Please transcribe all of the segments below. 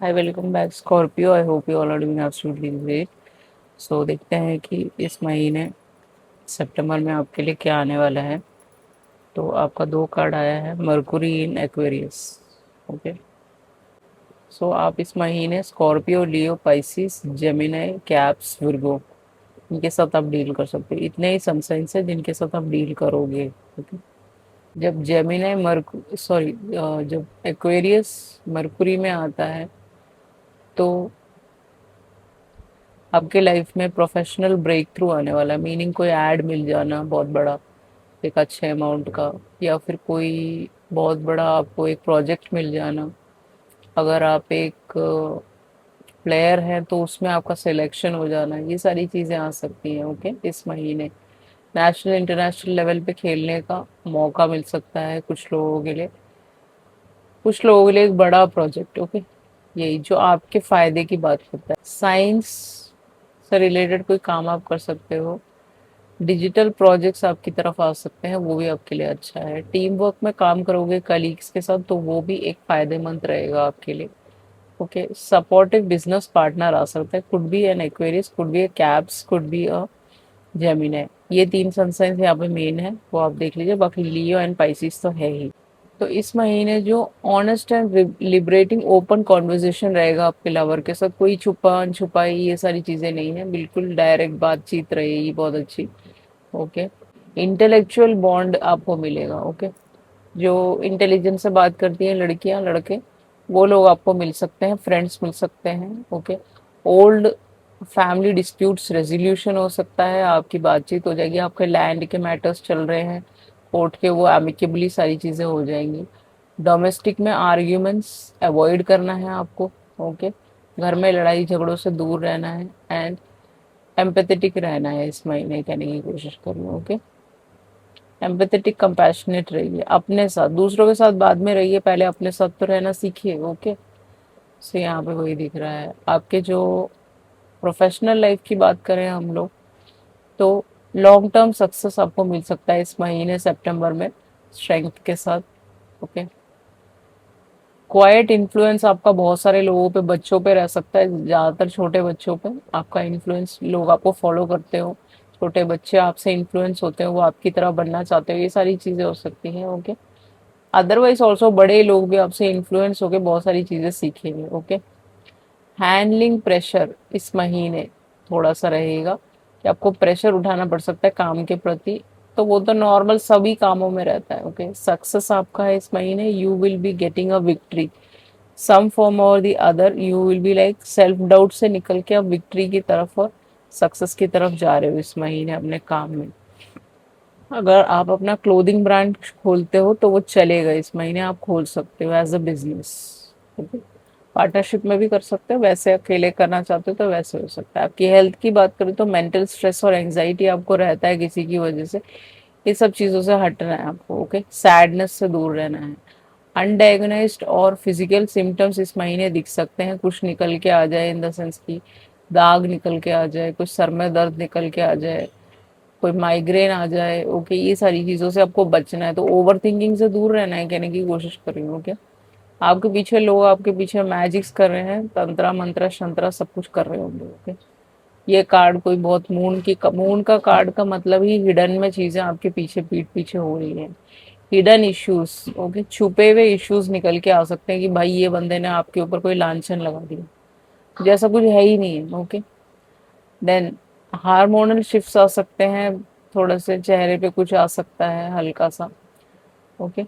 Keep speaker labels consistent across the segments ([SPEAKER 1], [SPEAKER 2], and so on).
[SPEAKER 1] Hi, welcome back Scorpio. I hope you all are doing absolutely great. So देखते हैं कि इस महीने सितंबर में आपके लिए क्या आने वाला है। तो आपका दो कार्ड आया है, मर्कुरी इन एक्वेरियस। ओके। सो आप इस महीने स्कॉर्पियो, लियो, पाइसिस, जेमिनी, कैप्स, विर्गो, इनके साथ आप डील कर सकते हो। इतने ही सनसाइन्स है जिनके साथ आप डील करोगे। ओके। जब जेमिनी मर्कु सॉरी जब एक्वेरियस मर्कुरी में आता है तो आपके लाइफ में प्रोफेशनल ब्रेक थ्रू आने वाला है। मीनिंग कोई ऐड मिल जाना बहुत बड़ा, एक अच्छे अमाउंट का, या फिर कोई बहुत बड़ा आपको एक प्रोजेक्ट मिल जाना। अगर आप एक प्लेयर हैं तो उसमें आपका सिलेक्शन हो जाना, ये सारी चीज़ें आ सकती हैं। ओके। इस महीने नेशनल इंटरनेशनल लेवल पे खेलने का मौका मिल सकता है कुछ लोगों के लिए एक बड़ा प्रोजेक्ट। ओके। यही जो आपके फायदे की बात करता है। साइंस से रिलेटेड कोई काम आप कर सकते हो। डिजिटल प्रोजेक्ट्स आपकी तरफ आ सकते हैं, वो भी आपके लिए अच्छा है। टीम वर्क में काम करोगे कलीग्स के साथ तो वो भी एक फायदेमंद रहेगा आपके लिए। ओके। सपोर्टिव बिजनेस पार्टनर आ सकता है, could be an Aquarius, could be a caps, could be a Gemini. ये तीन सनसाइंस यहाँ पे मेन है, वो आप देख लीजिए। बाकी लियो एंड पाइसिस तो है ही। तो इस महीने जो honest and liberating open conversation रहेगा आपके लवर के साथ, कोई छुपा छुपाई ये सारी चीजें नहीं है, बिल्कुल डायरेक्ट बातचीत रहेगी, बहुत अच्छी। ओके। इंटेलेक्चुअल बॉन्ड आपको मिलेगा। ओके। जो इंटेलिजेंस से बात करती हैं लड़कियां लड़के, वो लोग आपको मिल सकते हैं, फ्रेंड्स मिल सकते हैं। Okay. Old family disputes resolution हो सकता है, आपकी बातचीत हो जाएगी। आपके लैंड के मैटर्स चल रहे हैं कोर्ट के, वो एमिकेबली सारी चीजें हो जाएंगी। डोमेस्टिक में आर्ग्यूमेंट्स अवॉइड करना है आपको। ओके। घर में लड़ाई झगड़ों से दूर रहना है एंड एम्पैथेटिक रहना है इस महीने, कहने की कोशिश करिए। ओके। एम्पैथेटिक कंपैशनेट रहिए अपने साथ, दूसरों के साथ बाद में रहिए, पहले अपने साथ तो रहना सीखिए। ओके। सो यहाँ पे वही दिख रहा है। आपके जो प्रोफेशनल लाइफ की बात करें हम लोग, तो लॉन्ग टर्म सक्सेस आपको मिल सकता है इस महीने सितंबर में, स्ट्रेंथ के साथ। ओके। क्वाइट इन्फ्लुएंस आपका बहुत सारे लोगों पे, बच्चों पे रह सकता है, ज्यादातर छोटे बच्चों पे आपका इन्फ्लुएंस, लोग आपको फॉलो करते हो, छोटे बच्चे आपसे इन्फ्लुएंस होते हो, वो आपकी तरह बनना चाहते हो, ये सारी चीजें हो सकती हैं। ओके। अदरवाइज ऑल्सो बड़े लोग भी आपसे इन्फ्लुएंस होकर बहुत सारी चीजें सीखेंगे। ओके। हैंडलिंग प्रेशर इस महीने थोड़ा सा रहेगा कि आपको प्रेशर उठाना पड़ सकता है काम के प्रति, तो वो तो नॉर्मल सभी कामों में रहता है। ओके। सक्सेस आपका है इस महीने, you will be getting a victory some form और the other. You will be like self doubt से निकल के अब विक्ट्री की तरफ और सक्सेस की तरफ जा रहे हो इस महीने अपने काम में। अगर आप अपना क्लोथिंग ब्रांड खोलते हो तो वो चलेगा इस महीने, आप खोल सकते हो एज अ बिजनेस। पार्टनरशिप में भी कर सकते हो, वैसे अकेले करना चाहते हो तो वैसे हो सकता है। आपकी हेल्थ की बात करें तो मेंटल स्ट्रेस और एंजाइटी आपको रहता है किसी की वजह से, ये सब चीज़ों से हटना है आपको। ओके। सैडनेस से दूर रहना है। अनडायग्नाइज्ड और फिजिकल सिम्टम्स इस महीने दिख सकते हैं, कुछ निकल के आ जाए, इन द सेंस की दाग निकल के आ जाए, कुछ सर में दर्द निकल के आ जाए, कोई माइग्रेन आ जाए। ओके। ये सारी चीज़ों से आपको बचना है, तो ओवर थिंकिंग से दूर रहना है, कहने की कोशिश कर रही हूँ। ओके। आपके पीछे लोग आपके पीछे मैजिक्स कर रहे हैं, तंत्रा मंत्रा शंत्रा सब कुछ कर रहे होंगे। ओके। ये कार्ड कोई बहुत मून का कार्ड का मतलब ही हिडन में चीजें आपके पीछे पीठ पीछे हो रही हैं। Hidden issues. ओके। छुपे हुए इश्यूज निकल के आ सकते हैं कि भाई ये बंदे ने आपके ऊपर कोई लांछन लगा दिया, जैसा कुछ है ही नहीं है। ओके। देन हार्मोनल शिफ्ट्स आ सकते हैं, थोड़े से चेहरे पे कुछ आ सकता है हल्का सा। ओके।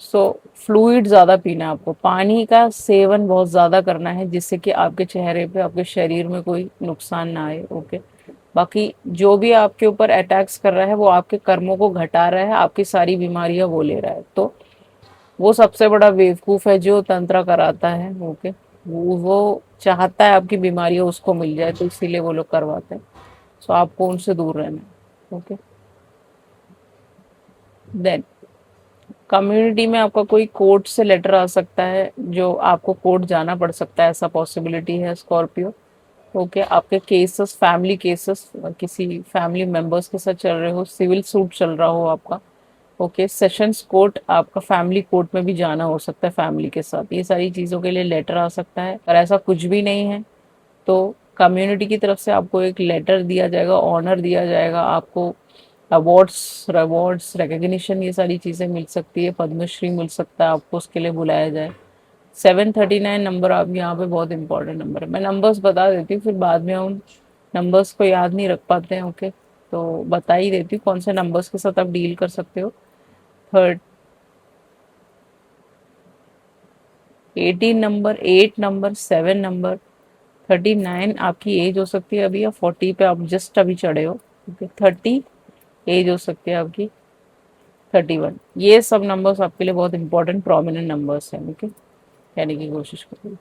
[SPEAKER 1] सो फ्लूइड ज़्यादा पीना है आपको, पानी का सेवन बहुत ज़्यादा करना है, जिससे कि आपके चेहरे पे आपके शरीर में कोई नुकसान ना आए। ओके। बाकी जो भी आपके ऊपर अटैक्स कर रहा है वो आपके कर्मों को घटा रहा है, आपकी सारी बीमारियां वो ले रहा है, तो वो सबसे बड़ा बेवकूफ़ है जो तंत्र कराता है। ओके। वो चाहता है आपकी बीमारियां उसको मिल जाए, तो इसीलिए वो लोग करवाते हैं। सो आपको उनसे दूर रहना है। ओके। देन कम्युनिटी में आपका कोई कोर्ट से लेटर आ सकता है, जो आपको कोर्ट जाना पड़ सकता है, ऐसा पॉसिबिलिटी है स्कॉर्पियो। ओके। आपके केसेस, फैमिली केसेस, किसी फैमिली मेंबर्स के साथ चल रहे हो, सिविल सूट चल रहा हो आपका, ओके, सेशंस कोर्ट आपका फैमिली कोर्ट में भी जाना हो सकता है फैमिली के साथ, ये सारी चीज़ों के लिए लेटर आ सकता है। और ऐसा कुछ भी नहीं है तो कम्युनिटी की तरफ से आपको एक लेटर दिया जाएगा, ऑनर दिया जाएगा आपको, अवार्ड्स रिवॉर्ड्स रिकग्निशन ये सारी चीज़ें मिल सकती है, पद्मश्री मिल सकता है आपको, उसके लिए बुलाया जाए। 739 नंबर आप यहाँ पे बहुत इंपॉर्टेंट नंबर है। मैं नंबर्स बता देती हूँ, फिर बाद में उन नंबर्स को याद नहीं रख पाते हैं। ओके, तो बता ही देती हूँ कौन से नंबर्स के साथ आप डील कर सकते हो। थर्ड 18 नंबर, 8 नंबर, 7 नंबर, 39 आपकी एज हो सकती है अभी, या 40 पे आप जस्ट अभी चढ़े हो। ओके, 30 एज हो सकती है आपकी, 31, ये सब नंबर्स आपके लिए बहुत इंपॉर्टेंट प्रोमिनेंट नंबर्स हैं। ओके, कहने की कोशिश करिए।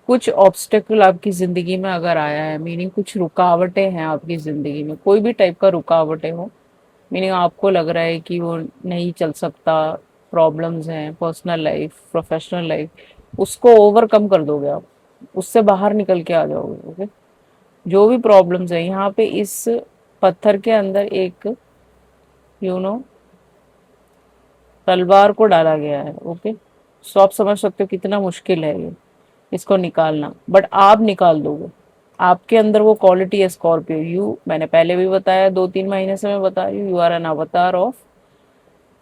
[SPEAKER 1] कुछ ऑब्स्टेकल आपकी ज़िंदगी में अगर आया है, मीनिंग कुछ रुकावटें हैं आपकी ज़िंदगी में, कोई भी टाइप का रुकावटें हो, मीनिंग आपको लग रहा है कि वो नहीं चल सकता, प्रॉब्लम्स हैं पर्सनल लाइफ प्रोफेशनल लाइफ, उसको ओवरकम कर दोगे आप, उससे बाहर निकल के आ जाओगे। ओके, जो भी प्रॉब्लम्स है यहाँ पे इस पत्थर के अंदर एक यू नो तलवार को डाला गया है। ओके, सो आप समझ सकते हो कितना मुश्किल है ये इसको निकालना, बट आप निकाल दोगे। आपके अंदर वो क्वालिटी है स्कॉर्पियो, यू, मैंने पहले भी बताया, 2-3 महीने से मैं बता रही हूँ, यू आर एन अवतार ऑफ,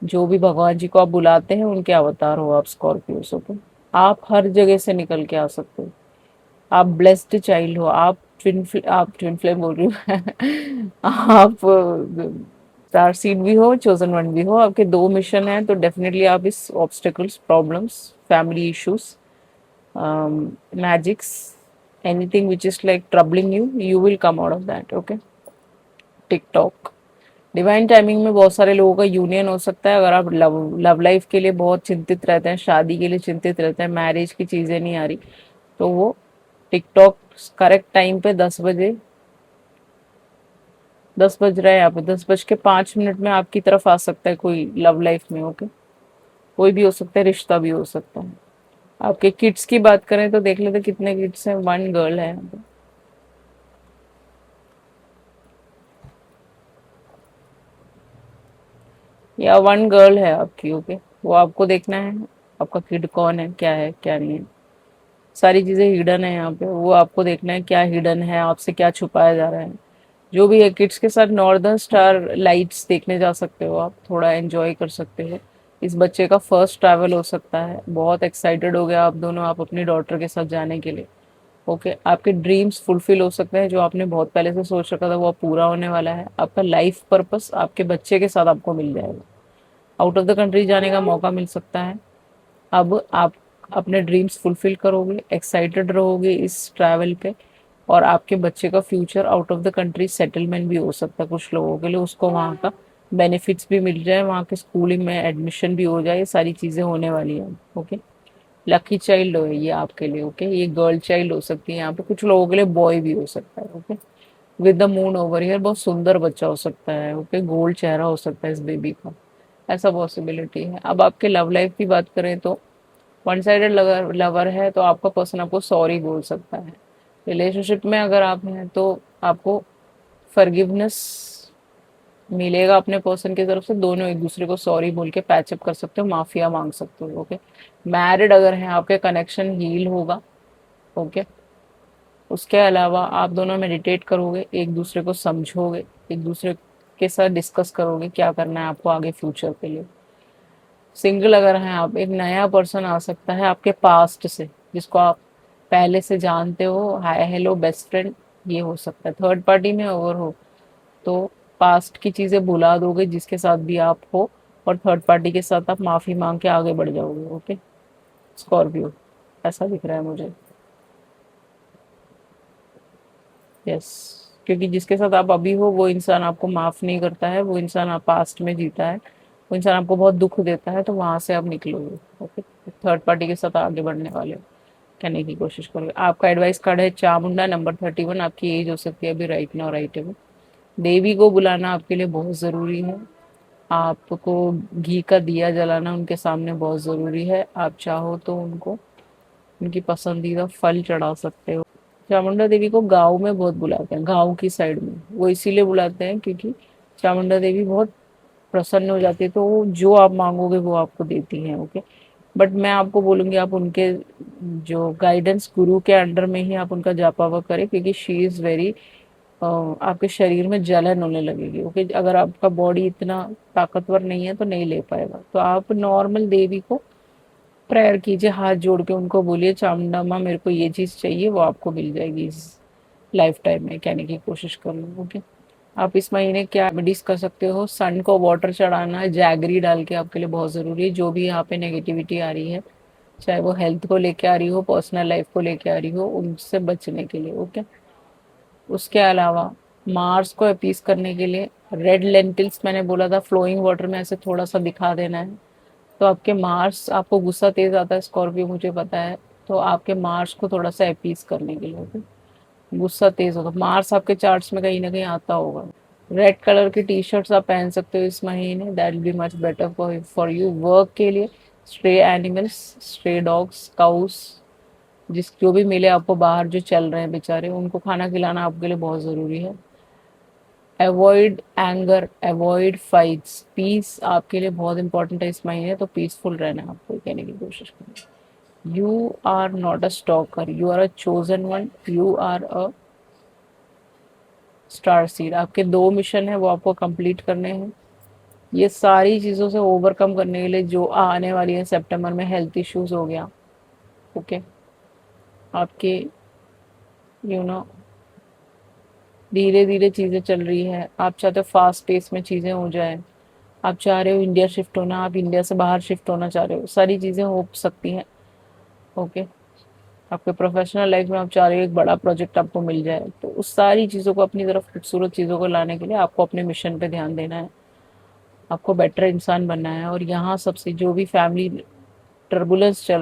[SPEAKER 1] जो भी भगवान जी को आप बुलाते हैं उनके अवतार हो आप स्कॉर्पियो को। आप हर जगह से निकल के आ सकते हो, आप ब्लेस्ड चाइल्ड हो, आप ट्विन फ्लेम बोल रही हूँ आप स्टार सीड भी हो, चोजन वन भी हो, आपके दो मिशन है, तो डेफिनेटली आप इस obstacles problems family issues magics anything which is like troubling you, you will come out of that. Okay, TikTok divine timing में बहुत सारे लोगों का यूनियन हो सकता है। अगर आप लव लाइफ के लिए बहुत चिंतित रहते हैं, शादी के लिए चिंतित रहते हैं, मैरिज की चीज़ें नहीं आ रही, तो वो टिकटॉक करेक्ट टाइम पे 10 बजे, 10 बज रहा है यहाँ पे, 10:05 में आपकी तरफ आ सकता है कोई लव लाइफ में। ओके, कोई भी हो सकता है, रिश्ता भी हो सकता है। आपके किड्स की बात करें तो देख लेते कितने किड्स हैं, 1 गर्ल है यहाँ पे, या 1 गर्ल है आपकी। ओके, वो आपको देखना है आपका किड कौन है, क्या है क्या नहीं है, सारी चीजें हिडन है यहाँ पे, वो आपको देखना है क्या हिडन है, आपसे क्या छुपाया जा रहा है। जो भी है, किड्स के साथ नॉर्दर्न स्टार लाइट्स देखने जा सकते हो, आप थोड़ा एंजॉय कर सकते हो। इस बच्चे का फर्स्ट ट्रैवल हो सकता है, बहुत एक्साइटेड हो गया आप दोनों, आप अपनी डॉटर के साथ जाने के लिए। ओके, आपके ड्रीम्स फुलफिल हो सकते हैं, जो आपने बहुत पहले से सोच रखा था वो अब पूरा होने वाला है। आपका लाइफ पर्पस आपके बच्चे के साथ आपको मिल जाएगा, आउट ऑफ द कंट्री जाने का मौका मिल सकता है। अब आप अपने ड्रीम्स फुलफिल करोगे, एक्साइटेड रहोगे इस ट्रैवल पे, और आपके बच्चे का future out of the country settlement भी हो सकता है कुछ लोगों के लिए, उसको वहाँ का बेनिफिट्स भी मिल जाए, वहाँ के स्कूलिंग में एडमिशन भी हो जाए, ये सारी चीज़ें होने वाली हैं। ओके, लकी चाइल्ड हो ये आपके लिए। ओके, ये गर्ल चाइल्ड हो सकती है यहाँ पे, कुछ लोगों के लिए बॉय भी हो सकता है। Okay, with the moon over here, बहुत सुंदर बच्चा हो सकता है। ओके, गोल्ड चेहरा हो सकता है इस बेबी का, ऐसा पॉसिबिलिटी है। अब आपके लव लाइफ की बात करें तो वन साइडेड लवर है, तो आपका पर्सन आपको सॉरी बोल सकता है। रिलेशनशिप में अगर आप हैं तो आपको फॉरगिवनेस मिलेगा अपने पर्सन की तरफ से, दोनों एक दूसरे को सॉरी बोल के पैचअप कर सकते हो, माफिया मांग सकते हो। ओके, मैरिड अगर हैं आपके कनेक्शन हील होगा। ओके, उसके अलावा आप दोनों मेडिटेट करोगे, एक दूसरे को समझोगे, एक दूसरे के साथ डिस्कस करोगे क्या करना है आपको आगे फ्यूचर के लिए। सिंगल अगर हैं आप, एक नया पर्सन आ सकता है आपके पास्ट से, जिसको आप पहले से जानते हो, हाय हेलो बेस्ट फ्रेंड, ये हो सकता है। थर्ड पार्टी में अगर हो तो पास्ट की चीजें भुला दोगे जिसके साथ भी आप हो, और थर्ड पार्टी के साथ आप माफी मांग के आगे बढ़ जाओगे। ओके, स्कॉर्पियो, ऐसा दिख रहा है मुझे। यस, क्योंकि जिसके साथ आप अभी हो वो इंसान आपको माफ नहीं करता है, वो इंसान आप पास्ट में जीता है, वो इंसान आपको बहुत दुख देता है, तो वहां से आप निकलोगे। ओके, थर्ड पार्टी के साथ आगे बढ़ने वाले हो, कहने की कोशिश करोगे। आपका एडवाइस कार्ड है चामुंडा, नंबर 31, आपकी एज हो सकती है अभी राइट नाउ राइट है। देवी को बुलाना आपके लिए बहुत ज़रूरी है, आपको घी का दिया जलाना उनके सामने बहुत ज़रूरी है। आप चाहो तो उनको उनकी पसंदीदा फल चढ़ा सकते हो। चामुंडा देवी को गाँव में बहुत बुलाते हैं, गाँव की साइड में वो इसीलिए बुलाते हैं क्योंकि चामुंडा देवी बहुत प्रसन्न हो जाती है, तो वो जो आप मांगोगे वो आपको देती हैं। ओके, बट मैं आपको बोलूंगी आप उनके जो गाइडेंस गुरु के अंडर में ही आप उनका जापा हुआ करें, क्योंकि शी इज़ वेरी, आपके शरीर में जलन होने लगेगी। ओके, अगर आपका बॉडी इतना ताकतवर नहीं है तो नहीं ले पाएगा। तो आप नॉर्मल देवी को प्रेयर कीजिए, हाथ जोड़ के उनको बोलिए चामुंडा माँ मेरे को ये चीज़ चाहिए, वो आपको मिल जाएगी इस लाइफ टाइम में, कहने की कोशिश कर लो। ओके, आप इस महीने क्या रेमेडीज कर सकते हो, सन को वाटर चढ़ाना, जैगरी डाल के आपके लिए बहुत ज़रूरी है। जो भी यहाँ पे नेगेटिविटी आ रही है, चाहे वो हेल्थ को लेके आ रही हो, पर्सनल लाइफ को लेके आ रही हो, उनसे बचने के लिए। ओके, उसके अलावा मार्स को अपीस करने के लिए रेड लेंटिल्स, मैंने बोला था फ्लोइंग वाटर में ऐसे थोड़ा सा दिखा देना है। तो आपके मार्स, आपको गुस्सा तेज आता है स्कॉर्पियो, मुझे पता है, तो आपके मार्स को थोड़ा सा अपीस करने के लिए। ओके, गुस्सा तेज होगा, मार्स आपके चार्ट्स में कहीं ना कहीं आता होगा। रेड कलर की टी शर्ट्स आप पहन सकते हो इस महीने, that will be much better for you. Work के लिए stray animals, stray dogs, cows, जिस जो भी मिले आपको बाहर जो चल रहे हैं बेचारे, उनको खाना खिलाना आपके लिए बहुत ज़रूरी है। Avoid anger, avoid fights, peace आपके लिए बहुत इंपॉर्टेंट है इस महीने, तो पीसफुल रहना है आपको, कहने की कोशिश करें। You are not a stalker, you are a chosen one, you are a star seed. आपके 2 मिशन है वो आपको कंप्लीट करने हैं। ये सारी चीज़ों से ओवरकम करने के लिए जो आने वाली है सितंबर में, हेल्थ इश्यूज हो गया, ओके, आपके यू नो धीरे धीरे चीज़ें चल रही है, आप चाहते हो फास्ट पेस में चीज़ें हो जाए, आप चाह रहे हो इंडिया शिफ्ट होना, आप इंडिया से बाहर शिफ्ट होना चाह रहे हो, सारी चीज़ें हो सकती हैं। ओके, आपके प्रोफेशनल लाइफ में आप चाह रहे हो एक बड़ा प्रोजेक्ट आपको मिल जाए, तो उस सारी चीज़ों को अपनी तरफ, खूबसूरत चीज़ों को लाने के लिए आपको अपने मिशन पे ध्यान देना है, आपको बेटर इंसान बनना है। और यहाँ सबसे जो भी फैमिली टर्बुलेंस चल